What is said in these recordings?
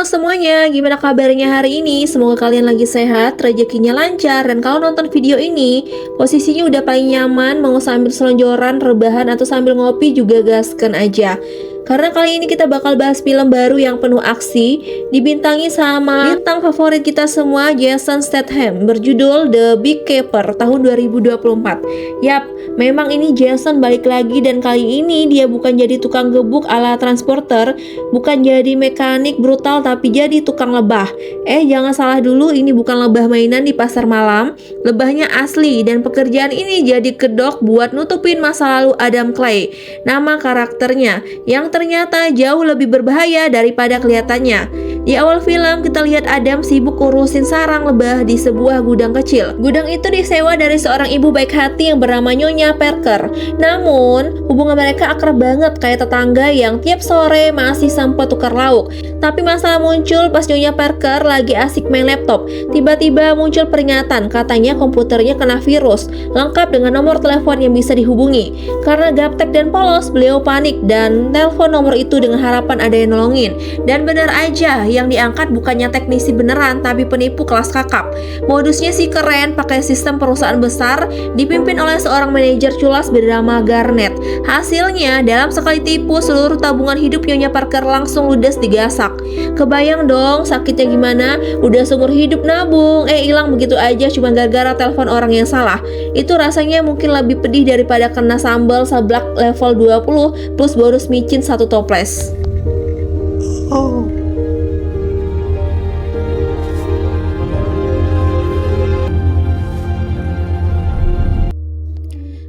Halo semuanya, gimana kabarnya hari ini? Semoga kalian lagi sehat, rezekinya lancar, dan kalau nonton video ini, posisinya udah paling nyaman, mau sambil selonjoran, rebahan, atau sambil ngopi juga gaskan aja. Karena kali ini kita bakal bahas film baru yang penuh aksi, dibintangi sama bintang favorit kita semua, Jason Statham, berjudul The Big Keeper tahun 2024. Yap, memang ini Jason balik lagi dan kali ini dia bukan jadi tukang gebuk ala transporter, bukan jadi mekanik brutal tapi jadi tukang lebah. Jangan salah dulu, ini bukan lebah mainan di pasar malam, lebahnya asli dan pekerjaan ini jadi kedok buat nutupin masa lalu Adam Clay, nama karakternya, yang ternyata jauh lebih berbahaya daripada kelihatannya. Di awal film kita lihat Adam sibuk urusin sarang lebah di sebuah gudang kecil. Gudang itu disewa dari seorang ibu baik hati yang bernama Nyonya Parker. Namun hubungan mereka akrab banget kayak tetangga yang tiap sore masih sempat tukar lauk. Tapi masalah muncul pas Nyonya Parker lagi asik main laptop. Tiba-tiba muncul peringatan katanya komputernya kena virus, lengkap dengan nomor telepon yang bisa dihubungi. Karena gaptek dan polos, beliau panik dan telepon nomor itu dengan harapan ada yang nolongin. Dan benar aja, yang diangkat bukannya teknisi beneran tapi penipu kelas kakap. Modusnya sih keren, pakai sistem perusahaan besar dipimpin oleh seorang manajer culas bernama Garnet. Hasilnya dalam sekali tipu seluruh tabungan hidup Nyonya Parker langsung ludes digasak. Kebayang dong sakitnya gimana? Udah seumur hidup nabung, hilang begitu aja cuma gara-gara telepon orang yang salah. Itu rasanya mungkin lebih pedih daripada kena sambal sablak level 20 plus bonus micin 1 toples.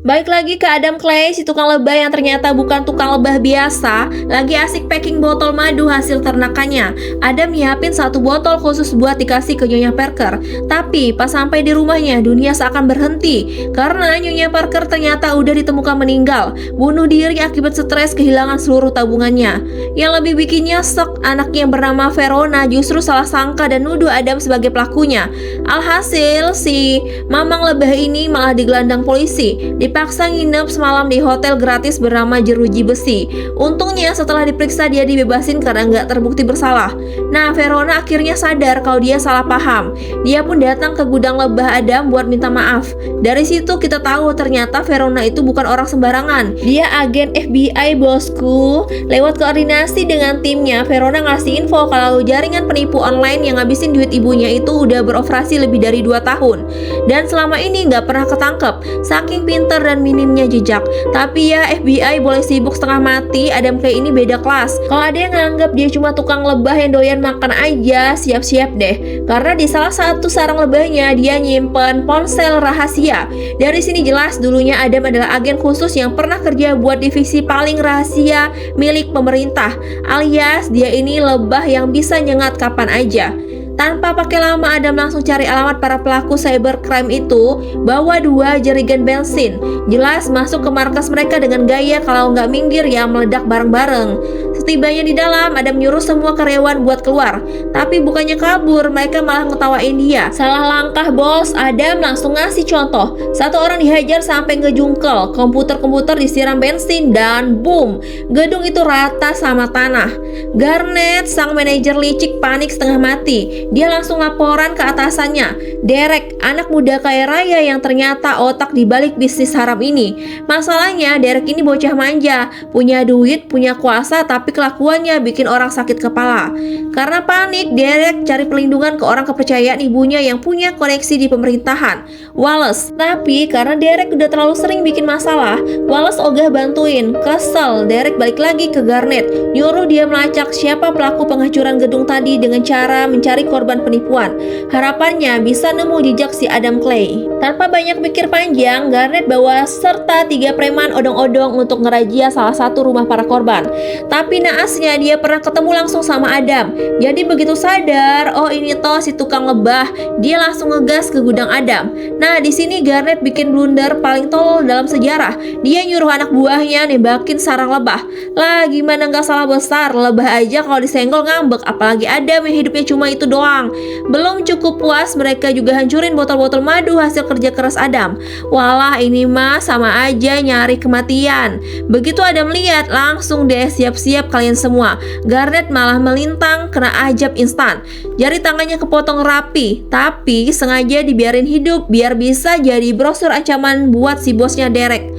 Baik lagi ke Adam Clay, si tukang lebah yang ternyata bukan tukang lebah biasa, lagi asik packing botol madu hasil ternakannya. Adam nyiapin 1 botol khusus buat dikasih ke Nyonya Parker. Tapi pas sampai di rumahnya, dunia seakan berhenti karena Nyonya Parker ternyata udah ditemukan meninggal, bunuh diri akibat stres kehilangan seluruh tabungannya. Yang lebih bikin nyesek, anaknya yang bernama Verona justru salah sangka dan nuduh Adam sebagai pelakunya. Alhasil si mamang lebah ini malah digelandang polisi, dipaksa nginep semalam di hotel gratis bernama Jeruji Besi. Untungnya setelah diperiksa dia dibebasin karena nggak terbukti bersalah. Nah, Verona akhirnya sadar kalau dia salah paham. Dia pun datang ke gudang lebah Adam buat minta maaf. Dari situ kita tahu ternyata Verona itu bukan orang sembarangan. Dia agen FBI bosku. Lewat koordinasi dengan timnya, Verona ngasih info kalau jaringan penipu online yang ngabisin duit ibunya itu udah beroperasi lebih dari 2 tahun. Dan selama ini nggak pernah ketangkep. Saking pintar dan minimnya jejak. Tapi ya FBI boleh sibuk setengah mati, Adam Clay ini beda kelas. Kalau ada yang nganggap dia cuma tukang lebah yang doyan makan aja, siap-siap deh. Karena di salah satu sarang lebahnya dia nyimpen ponsel rahasia. Dari sini jelas dulunya Adam adalah agen khusus yang pernah kerja buat divisi paling rahasia milik pemerintah. Alias dia ini lebah yang bisa nyengat kapan aja. Tanpa pakai lama, Adam langsung cari alamat para pelaku cybercrime itu, bawa 2 jerigen bensin. Jelas masuk ke markas mereka dengan gaya kalau nggak minggir ya meledak bareng-bareng. Setibanya di dalam, Adam nyuruh semua karyawan buat keluar. Tapi bukannya kabur, mereka malah ngetawain dia. Salah langkah bos, Adam langsung ngasih contoh. 1 orang dihajar sampai ngejungkel, komputer-komputer disiram bensin dan boom, gedung itu rata sama tanah. Garnet, sang manajer licik panik setengah mati. Dia langsung laporan ke atasannya, Derek, anak muda kaya raya yang ternyata otak dibalik bisnis haram ini. Masalahnya Derek ini bocah manja, punya duit, punya kuasa, tapi kelakuannya bikin orang sakit kepala. Karena panik, Derek cari perlindungan ke orang kepercayaan ibunya yang punya koneksi di pemerintahan, Wallace. Tapi karena Derek udah terlalu sering bikin masalah, Wallace ogah bantuin. Kesel, Derek balik lagi ke Garnet, nyuruh dia melacak siapa pelaku penghancuran gedung tadi dengan cara mencari korban penipuan. Harapannya bisa nemu jejak si Adam Clay. Tanpa banyak pikir panjang, Garnet bawa serta 3 preman odong-odong untuk ngerajia salah satu rumah para korban. Tapi naasnya dia pernah ketemu langsung sama Adam. Jadi begitu sadar, oh ini toh si tukang lebah, dia langsung ngegas ke gudang Adam. Nah, di sini Garnet bikin blunder paling tolol dalam sejarah. Dia nyuruh anak buahnya nembakin sarang lebah. Lah, gimana nggak salah besar? Lebah aja kalau disenggol ngambek, apalagi Adam yang hidupnya cuma itu doang. Belum cukup puas, mereka juga hancurin botol-botol madu hasil kerja keras Adam. Walah, ini mah sama aja nyari kematian. Begitu Adam lihat, langsung deh siap-siap siap kalian semua. Garnet malah melintang kena ajab instan. Jari tangannya kepotong rapi, tapi sengaja dibiarin hidup biar bisa jadi brosur ancaman buat si bosnya Derek.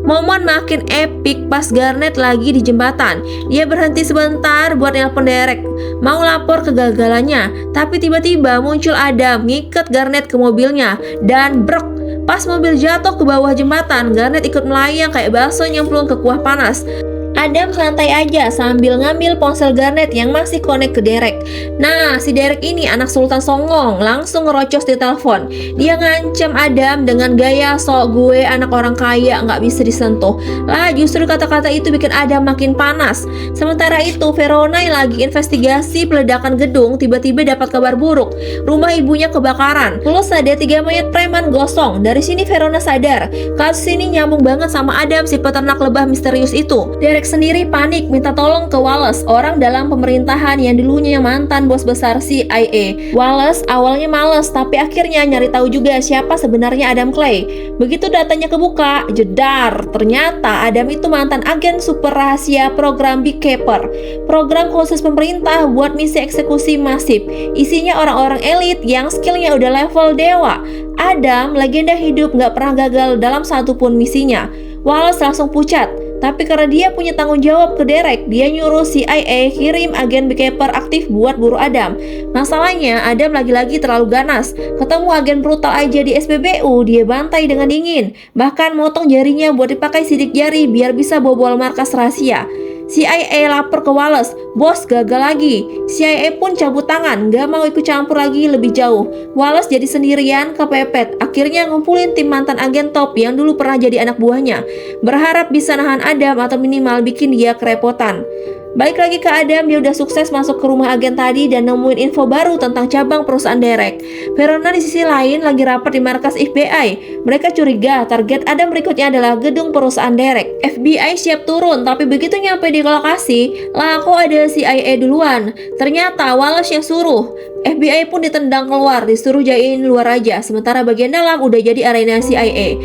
Momen makin epik pas Garnet lagi di jembatan. Dia berhenti sebentar buat nelpon Derek, mau lapor kegagalannya. Tapi tiba-tiba muncul Adam, ngiket Garnet ke mobilnya, dan brok. Pas mobil jatuh ke bawah jembatan, Garnet ikut melayang kayak bakso nyemplung ke kuah panas. Adam santai aja sambil ngambil ponsel Garnet yang masih connect ke Derek. Nah, si Derek ini anak Sultan Songong, langsung ngerocos di telepon. Dia ngancam Adam dengan gaya sok gue anak orang kaya nggak bisa disentuh. Lah, justru kata-kata itu bikin Adam makin panas. Sementara itu, Verona yang lagi investigasi peledakan gedung tiba-tiba dapat kabar buruk. Rumah ibunya kebakaran. Terus ada 3 mayat preman gosong. Dari sini Verona sadar, kasus ini nyambung banget sama Adam si peternak lebah misterius itu. Derek sendiri panik minta tolong ke Wallace, orang dalam pemerintahan yang dulunya mantan bos besar CIA. Wallace awalnya males, tapi akhirnya nyari tahu juga siapa sebenarnya Adam Clay. Begitu datanya kebuka, jedar, ternyata Adam itu mantan agen super rahasia program Beekeeper, program khusus pemerintah buat misi eksekusi masif. Isinya orang-orang elit yang skillnya udah level dewa. Adam, legenda hidup, gak pernah gagal dalam satupun misinya. Wallace langsung pucat. Tapi karena dia punya tanggung jawab ke Derek, dia nyuruh CIA kirim agen Beekeeper aktif buat buru Adam. Masalahnya, Adam lagi-lagi terlalu ganas. Ketemu agen brutal aja di SPBU, dia bantai dengan dingin. Bahkan motong jarinya buat dipakai sidik jari biar bisa bobol markas rahasia. CIA lapor ke Wallace, bos gagal lagi. CIA pun cabut tangan, gak mau ikut campur lagi lebih jauh. Wallace jadi sendirian, kepepet. Akhirnya ngumpulin tim mantan agen top yang dulu pernah jadi anak buahnya. Berharap bisa nahan Adam atau minimal bikin dia kerepotan. Balik lagi ke Adam, dia udah sukses masuk ke rumah agen tadi dan nemuin info baru tentang cabang perusahaan Derek. Verona di sisi lain lagi rapat di markas FBI. Mereka curiga target Adam berikutnya adalah gedung perusahaan Derek. FBI siap turun, tapi begitu nyampe di lokasi, lah kok ada CIA duluan. Ternyata Wallace yang suruh. FBI pun ditendang keluar, disuruh jagain luar aja, sementara bagian dalam udah jadi arena CIA.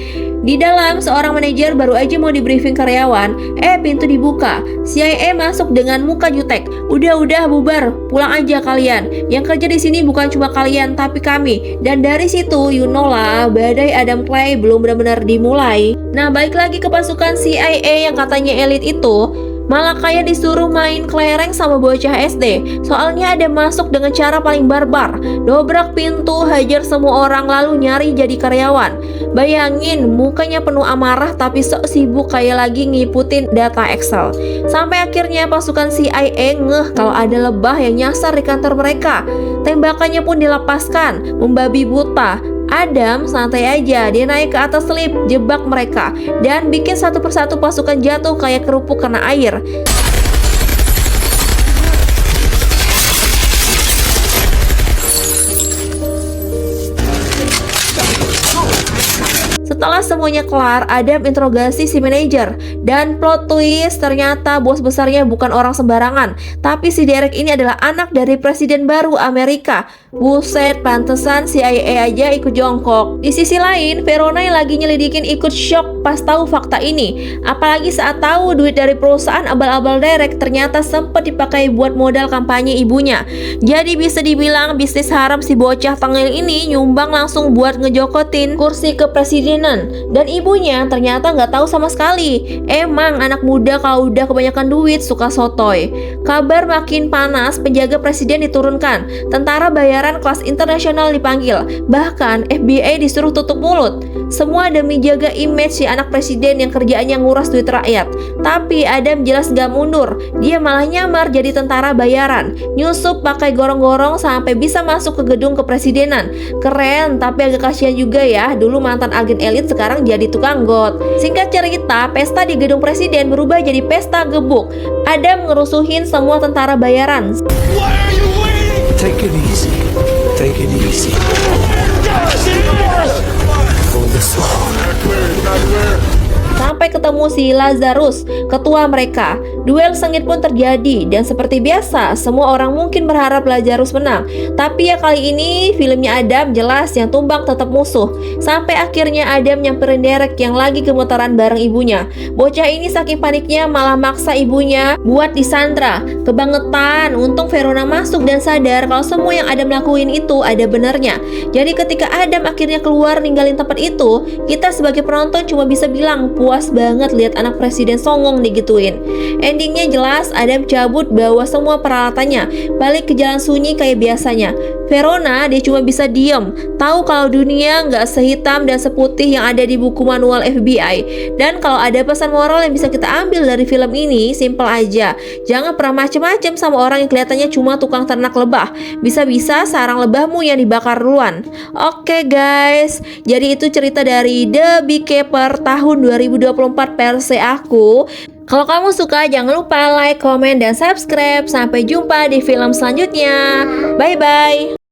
Di dalam, seorang manajer baru aja mau di-briefing karyawan, pintu dibuka. CIA masuk dengan muka jutek. Udah bubar, pulang aja kalian. Yang kerja di sini bukan cuma kalian, tapi kami. Dan dari situ, you know lah, badai Adam Clay belum benar-benar dimulai. Nah, balik lagi ke pasukan CIA yang katanya elit itu. Malah kayak disuruh main kelereng sama bocah SD. Soalnya ada masuk dengan cara paling barbar, dobrak pintu, hajar semua orang lalu nyari jadi karyawan. Bayangin, mukanya penuh amarah tapi sok sibuk kayak lagi ngiputin data Excel. Sampai akhirnya pasukan CIA ngeh kalau ada lebah yang nyasar di kantor mereka. Tembakannya pun dilepaskan, membabi buta. Adam santai aja, dia naik ke atas lift, jebak mereka, dan bikin satu persatu pasukan jatuh kayak kerupuk kena air. Setelah semuanya kelar, Adam interogasi si manajer. Dan plot twist, ternyata bos besarnya bukan orang sembarangan, tapi si Derek ini adalah anak dari presiden baru Amerika. Buset, pantesan CIA aja ikut jongkok. Di sisi lain, Verona yang lagi nyelidikin ikut shock pas tahu fakta ini. Apalagi saat tahu duit dari perusahaan abal-abal Derek ternyata sempat dipakai buat modal kampanye ibunya. Jadi bisa dibilang bisnis haram si bocah tengil ini nyumbang langsung buat ngejokotin kursi kepresidenan. Dan ibunya ternyata nggak tahu sama sekali. Emang anak muda kalau udah kebanyakan duit suka sotoy. Kabar makin panas, penjaga presiden diturunkan. Tentara bayaran kelas internasional dipanggil. Bahkan FBI disuruh tutup mulut. Semua demi jaga image si anak presiden yang kerjaannya nguras duit rakyat. Tapi Adam jelas gak mundur. Dia malah nyamar jadi tentara bayaran, nyusup pakai gorong-gorong sampai bisa masuk ke gedung kepresidenan. Keren, tapi agak kasihan juga ya. Dulu mantan agen elit, sekarang jadi tukang got. Singkat cerita, pesta di gedung presiden berubah jadi pesta gebuk. Adam ngerusuhin semua tentara bayaran. Take it easy. Take it easy. Hold this one. sampai ketemu si Lazarus, ketua mereka. Duel sengit pun terjadi dan seperti biasa semua orang mungkin berharap Lazarus menang. Tapi ya kali ini filmnya Adam jelas yang tumbang tetap musuh. Sampai akhirnya Adam nyamperin Derek yang lagi gemetaran bareng ibunya. Bocah ini saking paniknya malah maksa ibunya buat disandra. Kebangetan, untung Verona masuk dan sadar kalau semua yang Adam lakuin itu ada benernya. Jadi ketika Adam akhirnya keluar ninggalin tempat itu, kita sebagai penonton cuma bisa bilang puas banget lihat anak presiden songong digituin. Endingnya jelas Adam cabut bawa semua peralatannya, balik ke jalan sunyi kayak biasanya. Verona dia cuma bisa diem, tahu kalau dunia nggak sehitam dan seputih yang ada di buku manual FBI. Dan kalau ada pesan moral yang bisa kita ambil dari film ini, simple aja. Jangan pernah macem-macem sama orang yang kelihatannya cuma tukang ternak lebah. Bisa-bisa sarang lebahmu yang dibakar duluan. Oke guys, jadi itu cerita dari The Beekeeper tahun 2024 versi aku. Kalau kamu suka jangan lupa like, komen, dan subscribe. Sampai jumpa di film selanjutnya. Bye-bye.